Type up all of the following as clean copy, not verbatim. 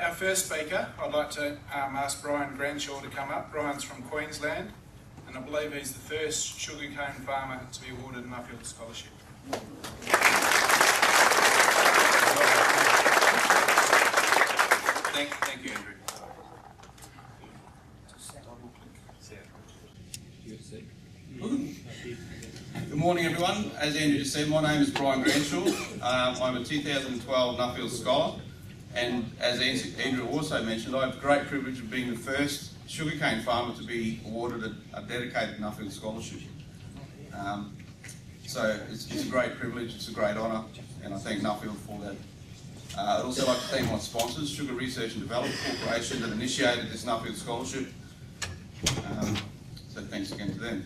our first speaker, I'd like to ask Brian Granshaw to come up. Brian's from Queensland, and I believe he's the first sugarcane farmer to be awarded a Nuffield Scholarship. Thank you, Andrew. Good morning, everyone. As Andrew just said, my name is Brian Granshaw. I'm a 2012 Nuffield Scholar, and as Andrew also mentioned, I have the great privilege of being the first sugarcane farmer to be awarded a dedicated Nuffield Scholarship. So it's a great privilege, it's a great honour, and I thank Nuffield for that. I'd also like to thank my sponsors, Sugar Research and Development Corporation, that initiated this Nuffield Scholarship. So thanks again to them.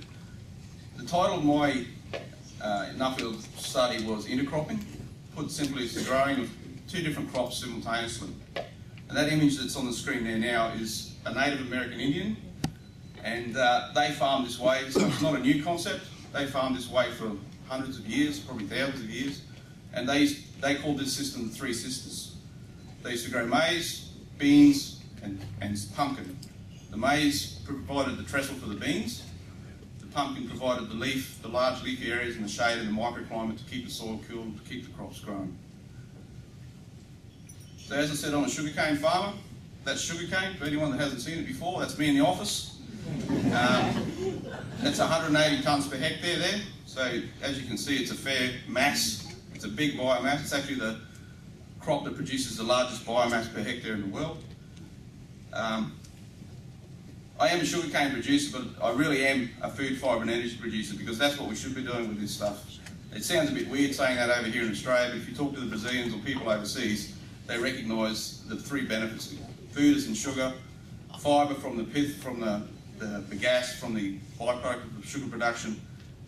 The title of my Nuffield study was intercropping. Put simply, it's the growing of two different crops simultaneously. And that image that's on the screen there now is a Native American Indian, and they farm this way, so it's not a new concept. They farmed this way for hundreds of years, probably thousands of years, and they called this system the Three Sisters. They used to grow maize, beans, and pumpkin. The maize provided the trestle for the beans. The pumpkin provided the large leafy areas in the shade and the microclimate to keep the soil cool, to keep the crops growing. So as I said, I'm a sugarcane farmer. That's sugarcane. For anyone that hasn't seen it before, that's me in the office. That's 180 tonnes per hectare there. So as you can see, it's a fair mass. It's a big biomass. It's actually the crop that produces the largest biomass per hectare in the world. I am a sugarcane producer, but I really am a food, fibre and energy producer, because that's what we should be doing with this stuff. It sounds a bit weird saying that over here in Australia, but if you talk to the Brazilians or people overseas, they recognise the three benefits. Food is in sugar, fibre from the pith, from the gas, from the byproduct of sugar production,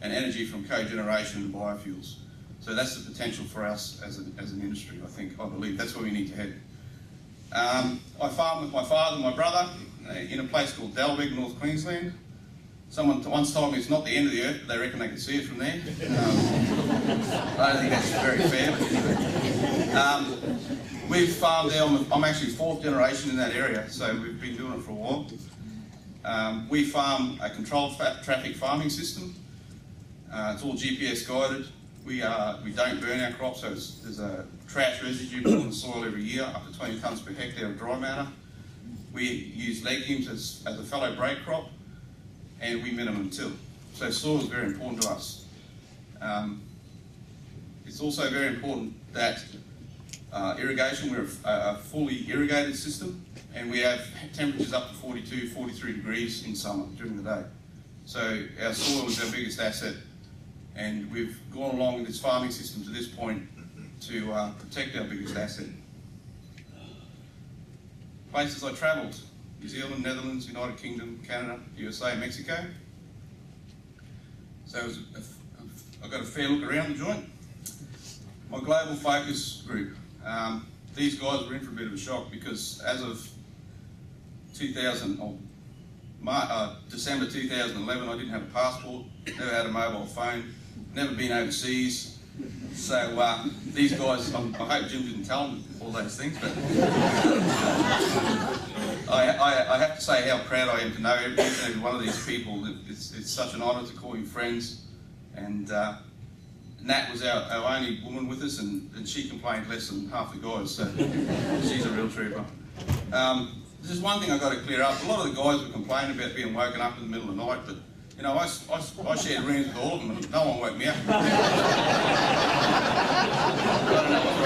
and energy from cogeneration and biofuels. So that's the potential for us as an industry, I believe. That's where we need to head. I farm with my father and my brother in a place called Dalbeg, North Queensland. Someone once told me it's not the end of the earth, but they reckon they can see it from there. I don't think that's very fair, but anyway. We've farmed there, I'm actually fourth generation in that area, so we've been doing it for a while. We farm a controlled traffic farming system. It's all GPS guided. We don't burn our crops, so there's a trash residue put in the soil every year, up to 20 tonnes per hectare of dry matter. We use legumes as a fallow break crop, and we minimum till. So soil is very important to us. It's also very important that irrigation, we're a fully irrigated system, and we have temperatures up to 42, 43 degrees in summer during the day. So our soil is our biggest asset, and we've gone along with this farming system to this point to protect our biggest asset. Places I travelled: New Zealand, Netherlands, United Kingdom, Canada, USA, Mexico. So I got a fair look around the joint. My global focus group. These guys were in for a bit of a shock, because as of December 2011, I didn't have a passport, never had a mobile phone, never been overseas. So these guys, I hope Jim didn't tell them all those things, but I have to say how proud I am to know every one of these people. It's such an honour to call you friends, and Nat was our only woman with us, and she complained less than half the guys, so she's a real trooper. There's one thing I've got to clear up. A lot of the guys were complaining about being woken up in the middle of the night, but you know, I shared rooms with all of them, and no one woke me up. I don't know what's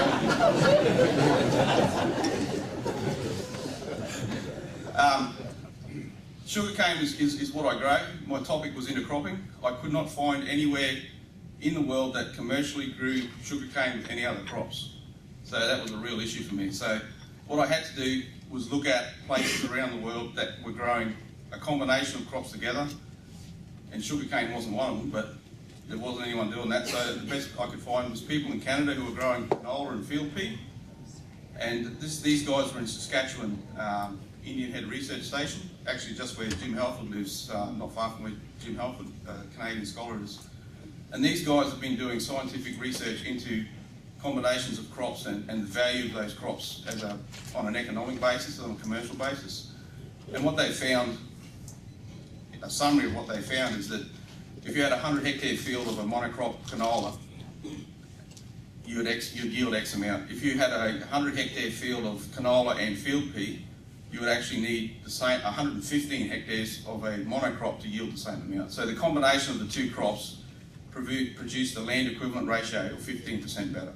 wrong. Sugarcane is what I grow. My topic was intercropping. I could not find anywhere in the world that commercially grew sugarcane with any other crops. So that was a real issue for me. So what I had to do was look at places around the world that were growing a combination of crops together, and sugarcane wasn't one of them, but there wasn't anyone doing that. So the best I could find was people in Canada who were growing canola and field pea, and these guys were in Saskatchewan, Indian Head Research Station, actually just where Jim Halford lives, not far from where Jim Halford, Canadian scholar, is. And these guys have been doing scientific research into combinations of crops and the value of those crops on an economic basis, on a commercial basis. And what they found, a summary of what they found, is that if you had a 100 hectare field of a monocrop canola, you'd yield X amount. If you had a 100 hectare field of canola and field pea, you would actually need the same 115 hectares of a monocrop to yield the same amount. So the combination of the two crops produced a land equivalent ratio of 15% better.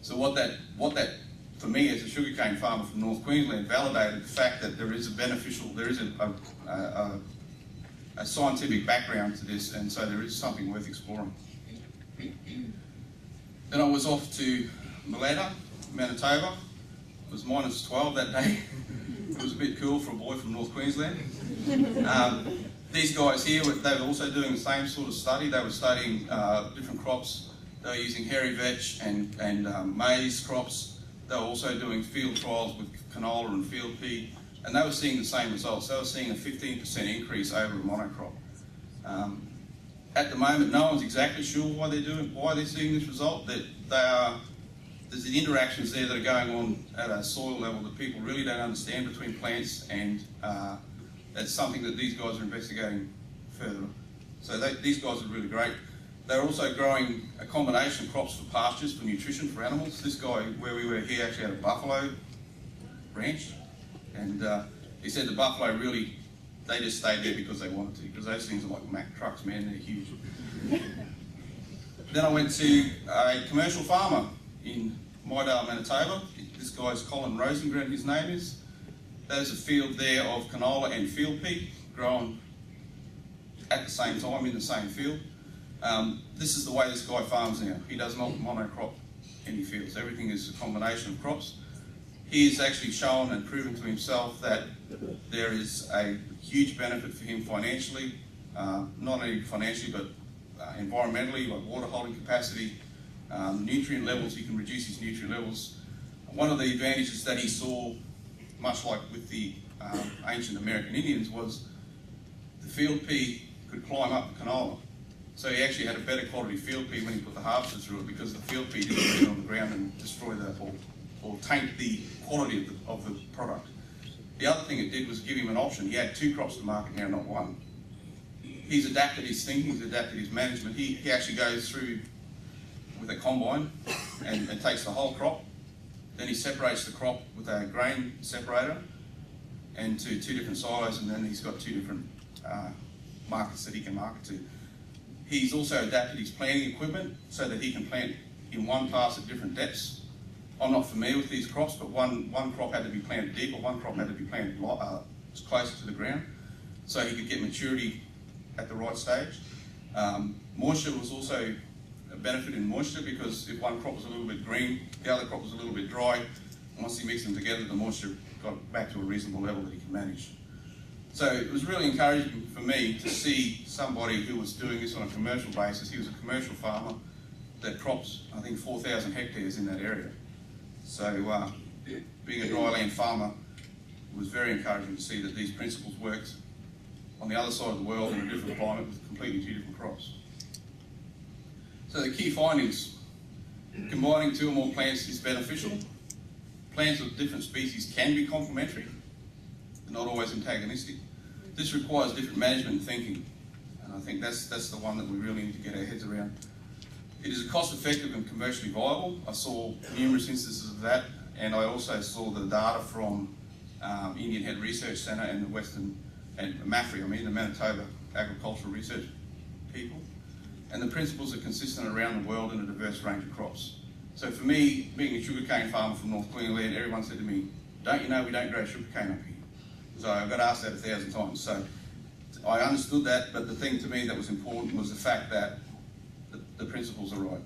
So what that for me as a sugarcane farmer from North Queensland validated the fact that there is a scientific background to this, and so there is something worth exploring. Then I was off to Maletta, Manitoba. It was -12 that day. It was a bit cool for a boy from North Queensland. These guys here, they were also doing the same sort of study. They were studying different crops. They were using hairy vetch and maize crops. They were also doing field trials with canola and field pea, and they were seeing the same results. They were seeing a 15% increase over a monocrop. At the moment, no one's exactly sure why they're seeing this result. There's the interactions there that are going on at a soil level that people really don't understand between plants, and that's something that these guys are investigating further. So these guys are really great. They're also growing a combination of crops for pastures, for nutrition, for animals. This guy, where we were here, actually had a buffalo ranch, and he said the buffalo really, they just stayed there because they wanted to, because those things are like Mack trucks, man, they're huge. Then I went to a commercial farmer in Mydale, Manitoba. This guy's Colin Rosengren, his name is. There's a field there of canola and field pea grown at the same time in the same field. This is the way this guy farms now. He does not monocrop any fields. Everything is a combination of crops. He has actually shown and proven to himself that there is a huge benefit for him financially, not only financially but environmentally, like water holding capacity, nutrient levels. He can reduce his nutrient levels. One of the advantages that he saw, much like with the ancient American Indians, was the field pea could climb up the canola. So he actually had a better quality field pea when he put the harvester through it, because the field pea didn't get on the ground and destroy or taint the quality of the product. The other thing it did was give him an option. He had two crops to market now, not one. He's adapted his thinking, he's adapted his management. He actually goes through with a combine and takes the whole crop. Then he separates the crop with a grain separator into two different silos, and then he's got two different markets that he can market to. He's also adapted his planting equipment so that he can plant in one pass at different depths. I'm not familiar with these crops, but one crop had to be planted deeper, one crop had to be planted closer to the ground, so he could get maturity at the right stage. Moisture was also a benefit in moisture, because if one crop was a little bit green, the other crop was a little bit dry. Once he mixed them together, the moisture got back to a reasonable level that he could manage. So it was really encouraging for me to see somebody who was doing this on a commercial basis. He was a commercial farmer that crops, I think, 4,000 hectares in that area. So being a dryland farmer, it was very encouraging to see that these principles worked on the other side of the world in a different climate with completely two different crops. So the key findings: combining two or more plants is beneficial. Plants of different species can be complementary, not always antagonistic. This requires different management and thinking, and I think that's the one that we really need to get our heads around. It is cost-effective and commercially viable. I saw numerous instances of that, and I also saw the data from Indian Head Research Centre and the Western, and MAFRE, the Manitoba Agricultural Research people. And the principles are consistent around the world in a diverse range of crops. So for me, being a sugarcane farmer from North Queensland, everyone said to me, "Don't you know we don't grow sugarcane up here?" So I got asked that 1,000 times. So I understood that, but the thing to me that was important was the fact that the principles are right.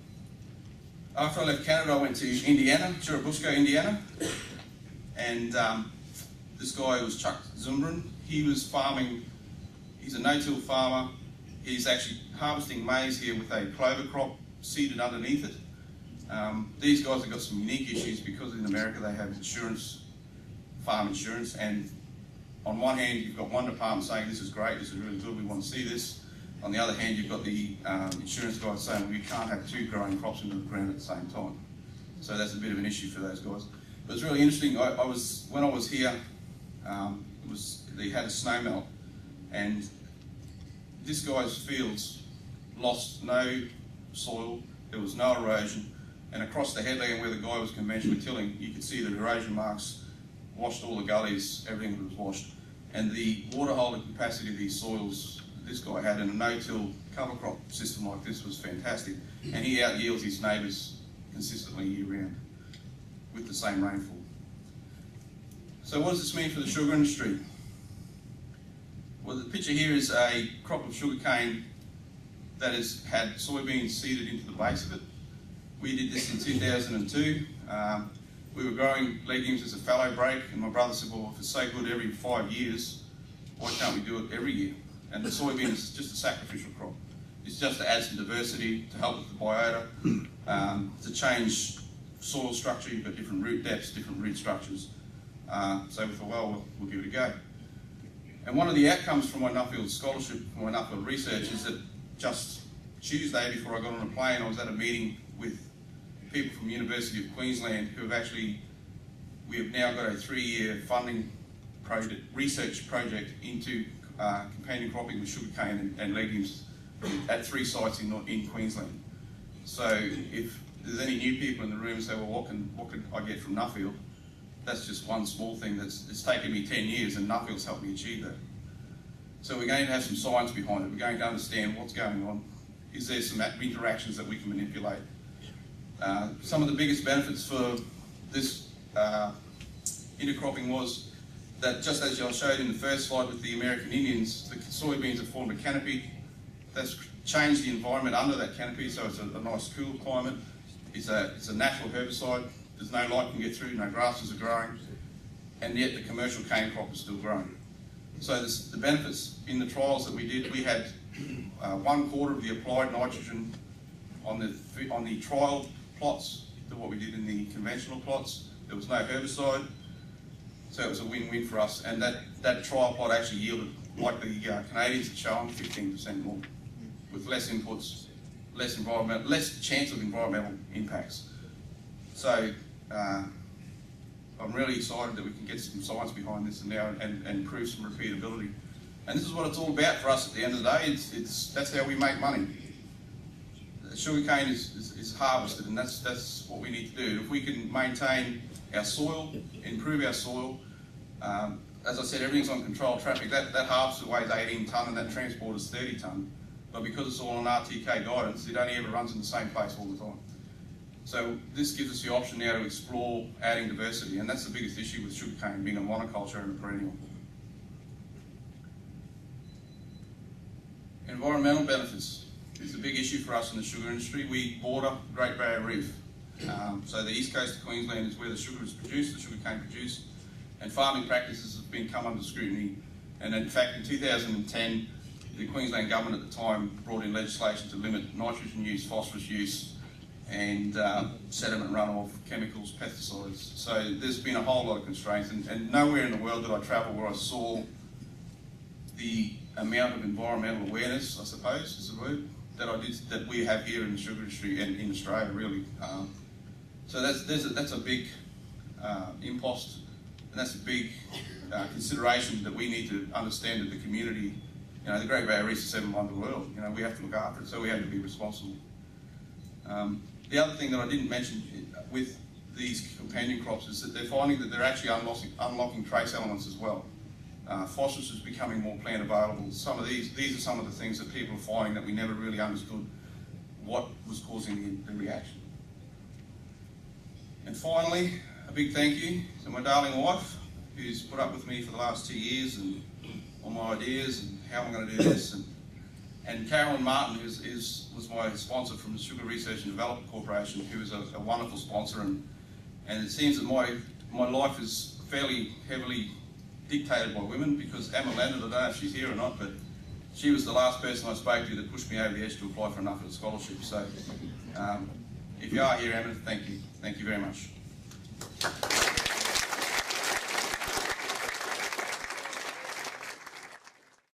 After I left Canada, I went to Indiana, Churubusco, Indiana, and this guy was Chuck Zumbrin. He was farming, he's a no-till farmer. He's actually harvesting maize here with a clover crop seeded underneath it. These guys have got some unique issues because in America they have insurance, farm insurance, and on one hand you've got one department saying this is great, this is really good, we want to see this. On the other hand, you've got the insurance guys saying, well, you can't have two growing crops into the ground at the same time. So that's a bit of an issue for those guys. But it's really interesting. When I was here, they had a snow melt, and this guy's fields lost no soil, there was no erosion, and across the headland where the guy was conventionally tilling, you could see the erosion marks washed all the gullies, everything was washed. And the water holding capacity of these soils this guy had in a no-till cover crop system like this was fantastic. And he out-yields his neighbours consistently year-round with the same rainfall. So what does this mean for the sugar industry? Well, the picture here is a crop of sugarcane that has had soybeans seeded into the base of it. We did this in 2002. We were growing legumes as a fallow break, and my brother said, well, if it's so good every 5 years, why can't we do it every year? And the soybean is just a sacrificial crop. It's just to add some diversity, to help with the biota, to change soil structure. You've got different root depths, different root structures. So we thought, well, we'll give it a go. And one of the outcomes from my Nuffield scholarship, from my Nuffield research, is that just Tuesday before I got on a plane, I was at a meeting with people from the University of Queensland who have we have now got a 3-year funding project, research project into companion cropping with sugarcane and legumes at 3 sites in Queensland. So if there's any new people in the room who say, well, what could I get from Nuffield? That's just one small thing it's taken me 10 years, and Nuffield's helped me achieve that. So we're going to have some science behind it. We're going to understand what's going on. Is there some interactions that we can manipulate? Some of the biggest benefits for this intercropping was that, just as I showed in the first slide with the American Indians, the soybeans have formed a canopy. That's changed the environment under that canopy, so it's a nice cool climate. It's a natural herbicide. There's no light can get through, no grasses are growing, and yet the commercial cane crop is still growing. So the benefits in the trials that we did, we had 1/4 of the applied nitrogen on the trial plots to what we did in the conventional plots. There was no herbicide, so it was a win-win for us. And that trial plot actually yielded, like the Canadians had shown, 15% more, with less inputs, less chance of environmental impacts. So I'm really excited that we can get some science behind this and improve some repeatability. And this is what it's all about for us at the end of the day. That's how we make money. Sugarcane is harvested, and that's what we need to do. If we can maintain our soil, improve our soil, as I said, everything's on controlled traffic. That harvester weighs 18 tonne and that transport is 30 tonne. But because it's all on RTK guidance, it only ever runs in the same place all the time. So this gives us the option now to explore adding diversity, and that's the biggest issue with sugarcane being a monoculture and a perennial. Environmental benefits is a big issue for us in the sugar industry. We border Great Barrier Reef. So the east coast of Queensland is where the sugar is produced, the sugarcane produced, and farming practices have been come under scrutiny. And in fact, in 2010, the Queensland government at the time brought in legislation to limit nitrogen use, phosphorus use, and sediment runoff, chemicals, pesticides. So there's been a whole lot of constraints, and nowhere in the world did I travel where I saw the amount of environmental awareness, I suppose is the word, that we have here in the sugar industry and in Australia, really. So that's a big impost, and that's a big consideration that we need to understand that the community, you know, the Great Barrier Reef is the 7th wonder of the world. You know, we have to look after it, so we have to be responsible. The other thing that I didn't mention with these companion crops is that they're finding that they're actually unlocking trace elements as well. Phosphorus is becoming more plant available. These are some of the things that people are finding that we never really understood what was causing the reaction. And finally, a big thank you to my darling wife, who's put up with me for the last 2 years and all my ideas and how I'm going to do this. And Carolyn Martin, who was my sponsor from the Sugar Research and Development Corporation, who is a wonderful sponsor. And it seems that my life is fairly heavily dictated by women, because Emma Leonard, I don't know if she's here or not, but she was the last person I spoke to that pushed me over the edge to apply for a Nuffield scholarship. So if you are here, Emma, thank you. Thank you very much.